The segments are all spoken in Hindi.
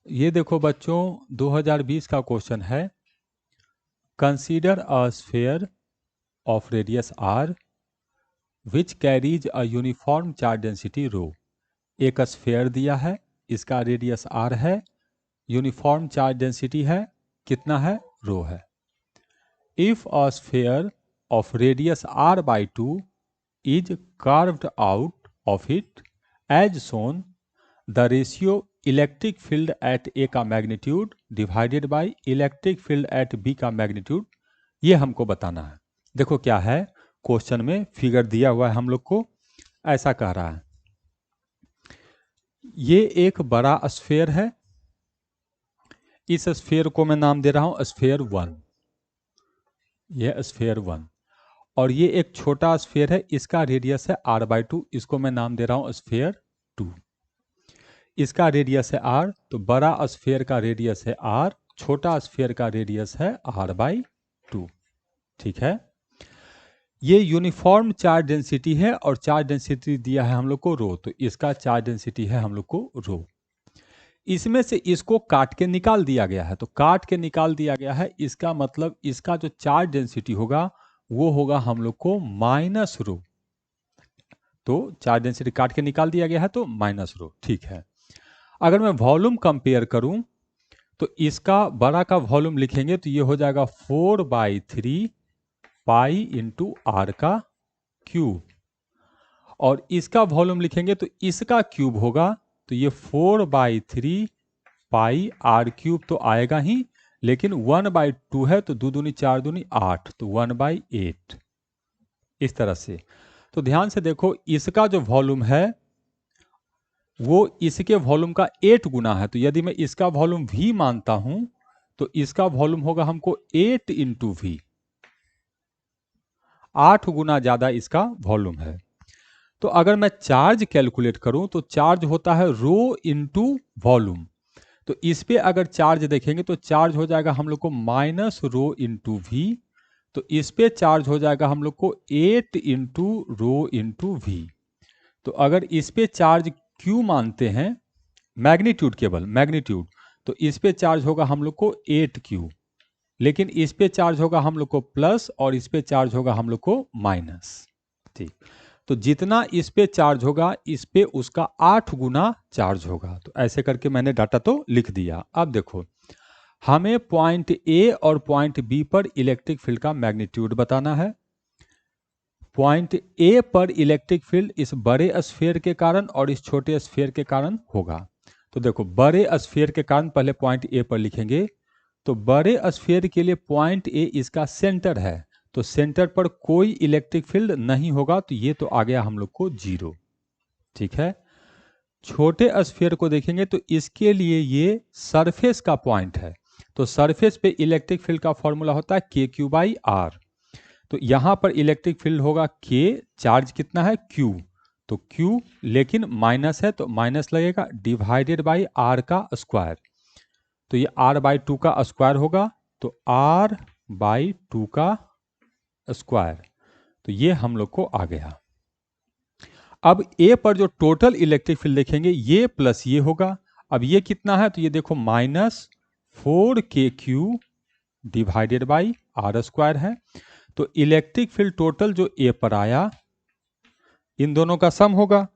ये देखो बच्चों 2020 का क्वेश्चन है। Consider a sphere of radius R which carries a uniform charge density rho. एक स्फीयर दिया है, इसका रेडियस आर है, यूनिफॉर्म चार्ज डेंसिटी है, कितना है? रो है। If a sphere of radius R by 2 is carved out of it as shown, the ratio electric field at A का magnitude divided by electric field eight B का मैग्नीट्यूड, ये हमको बताना है। देखो क्या है, क्वेश्चन में फिगर दिया हुआ है हम लोग को, ऐसा कह रहा है ये एक बड़ा स्फीयर है, इस स्फीयर को मैं नाम दे रहा हूं स्फीयर 1, ये स्फीयर 1। और ये एक छोटा स्फीयर है, इसका रेडियस है r/2, इसको मैं नाम दे रहा हूं स्फीयर 2। इसका रेडियस है r, तो बड़ा स्फीयर का रेडियस है r, छोटा स्फीयर का रेडियस है r/2। ठीक है, ये यूनिफॉर्म चार्ज डेंसिटी है और चार्ज डेंसिटी दिया है हम लोग को रो, तो इसका चार्ज डेंसिटी है हम लोग को रो। इसमें से इसको काट के निकाल दिया गया है, तो काट के निकाल दिया गया है, इसका मतलब इसका जो चार्ज डेंसिटी होगा वो होगा हम लोग को माइनस रो। तो चार्ज डेंसिटी काट के निकाल दिया गया है तो माइनस रो। ठीक है, अगर मैं वॉल्यूम कंपेयर करूं तो इसका बड़ा का वॉल्यूम लिखेंगे तो ये हो जाएगा 4/3 पाई इंटू आर का क्यूब, और इसका वॉल्यूम लिखेंगे तो इसका क्यूब होगा, तो ये 4/3 पाई आर क्यूब तो आएगा ही, लेकिन 1/2 है तो 2 दूनी 4 दूनी 8, तो 1/8 इस तरह से। तो ध्यान से देखो, इसका जो वॉल्यूम है वो इसके वॉल्यूम का 8 गुना है, तो यदि मैं इसका वॉल्यूम v मानता हूं तो इसका वॉल्यूम होगा हमको 8 इंटू वी, 8 गुना ज्यादा इसका वॉल्यूम है। तो अगर मैं चार्ज कैलकुलेट करूं तो चार्ज होता है रो इंटू वॉल्यूम, तो इस पे अगर चार्ज देखेंगे तो चार्ज हो जाएगा हम लोग को माइनस रो इंटू वी, तो इस पे चार्ज हो जाएगा हम लोग को 8 इंटू रो इंटू वी। तो अगर इस पे चार्ज क्यू मानते हैं, मैग्नीट्यूड केवल मैग्नीट्यूड, तो इस पे चार्ज होगा हम लोग को 8Q, लेकिन इस पे चार्ज होगा हम लोग को प्लस और इस पे चार्ज होगा हम लोग को माइनस। ठीक, तो जितना इस पे चार्ज होगा इस पे उसका 8 गुना चार्ज होगा। तो ऐसे करके मैंने डाटा तो लिख दिया। अब देखो, हमें पॉइंट ए और पॉइंट बी पर इलेक्ट्रिक फील्ड का मैग्नीट्यूड बताना है। पॉइंट ए पर इलेक्ट्रिक फील्ड इस बड़े स्फीयर के कारण और इस छोटे स्फीयर के कारण होगा। तो देखो, बड़े स्फीयर के कारण पहले पॉइंट ए पर लिखेंगे, तो बड़े स्फीयर के लिए पॉइंट ए इसका सेंटर है, तो सेंटर पर कोई इलेक्ट्रिक फील्ड नहीं होगा, तो ये तो आ गया हम लोग को 0। ठीक है, छोटे स्फीयर को देखेंगे तो इसके लिए ये सरफेस का पॉइंट है, तो सरफेस पे इलेक्ट्रिक फील्ड का फॉर्मूला होता है KQ/R। तो यहां पर इलेक्ट्रिक फील्ड होगा K, चार्ज कितना है Q, तो Q लेकिन माइनस है तो माइनस लगेगा, डिवाइडेड बाई R का स्क्वायर, तो ये R/2 का स्क्वायर होगा, तो R/2 का स्क्वायर, तो ये हम लोग को आ गया। अब A पर जो टोटल इलेक्ट्रिक फील्ड देखेंगे ये प्लस ये होगा, अब ये कितना है तो ये देखो -4KQ divided by R square है, तो इलेक्ट्रिक फील्ड टोटल जो A पर आया इन दोनों का सम होगा,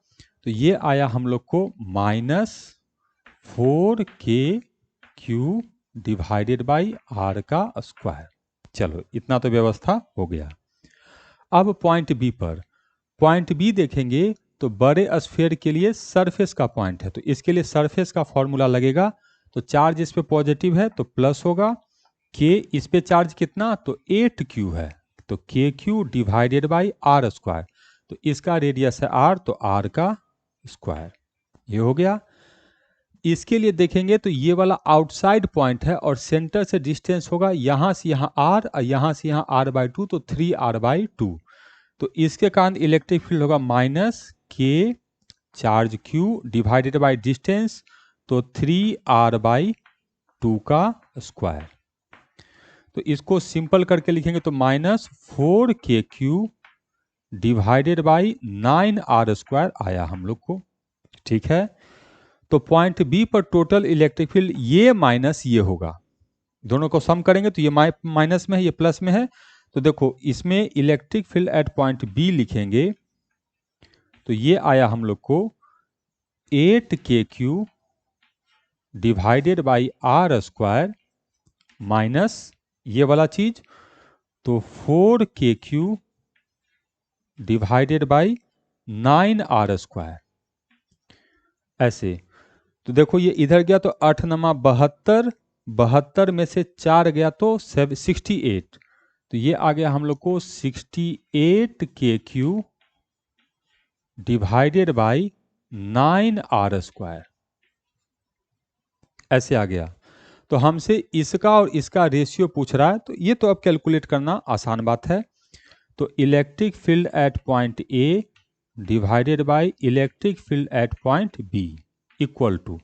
तो ये आया हम लोग को -4KQ डिवाइडेड बाई R का स्क्वायर। चलो, इतना तो व्यवस्था हो गया। अब पॉइंट बी पर, पॉइंट बी देखेंगे तो बड़े स्फीयर के लिए सरफेस का पॉइंट है, तो इसके लिए सरफेस का फॉर्मूला लगेगा, तो चार्ज इस पे पॉजिटिव है तो प्लस होगा, K इस पे चार्ज कितना तो 8Q है, तो KQ divided by R square, तो इसका रेडियस है R, तो R का स्क्वायर, ये हो गया। इसके लिए देखेंगे तो ये वाला आउटसाइड पॉइंट है और सेंटर से डिस्टेंस होगा यहां से यहां R और यहां से यहां R/2, तो 3R/2, तो इसके कारण इलेक्ट्रिक फील्ड होगा -K charge Q divided by distance, तो 3R/2 का स्क्वायर। तो इसको सिंपल करके लिखेंगे तो -4KQ divided by 9R square आया हम लोग को। ठीक है, तो पॉइंट बी पर टोटल इलेक्ट्रिक फील्ड ये माइनस ये होगा, दोनों को सम करेंगे तो ये माइनस में है, ये प्लस में है। तो देखो इसमें electric field at point B लिखेंगे तो ये आया हम लोग को 8KQ divided by R square minus ये वाला चीज तो 4KQ divided by 9R square, ऐसे। तो देखो ये इधर गया तो 8 नमा 72, 72 में से 4 गया तो 68, तो ये आ गया हम लोग को 68KQ divided by 9R square, ऐसे आ गया। तो हमसे इसका और इसका रेशियो पूछ रहा है, तो ये तो अब कैलकुलेट करना आसान बात है। तो electric field at point A divided by electric field at point B equal to,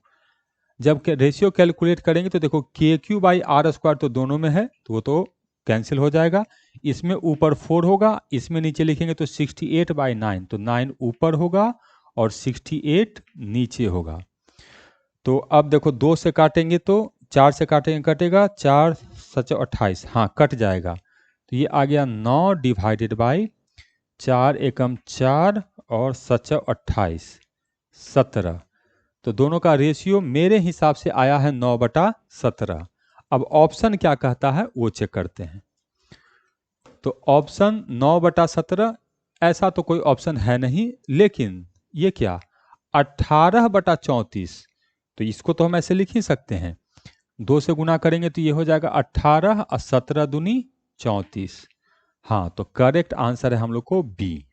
जब रेशियो कैलकुलेट करेंगे तो देखो KQ बाई आर स्क्वायर तो दोनों में है तो वो तो कैंसिल हो जाएगा, इसमें ऊपर 4 होगा, इसमें नीचे लिखेंगे तो 68/9, तो 9 ऊपर होगा और 68 नीचे होगा। तो अब देखो 2 से काटेंगे तो 4 से काटेंगे कटेगा, 4 7 28, हाँ कट जाएगा। तो ये आ गया 9 डिवाइडेड बाई 4 एकम 4 और 7 28 17। तो दोनों का रेशियो मेरे हिसाब से आया है 9/17। अब ऑप्शन क्या कहता है वो चेक करते हैं। तो ऑप्शन 9/17 ऐसा तो कोई ऑप्शन है नहीं, लेकिन ये क्या 18/34, तो इसको तो हम ऐसे लिख ही सकते हैं, 2 से गुना करेंगे तो ये हो जाएगा 18 और 17 दूनी 34। हाँ तो करेक्ट आंसर है हम लोग को बी।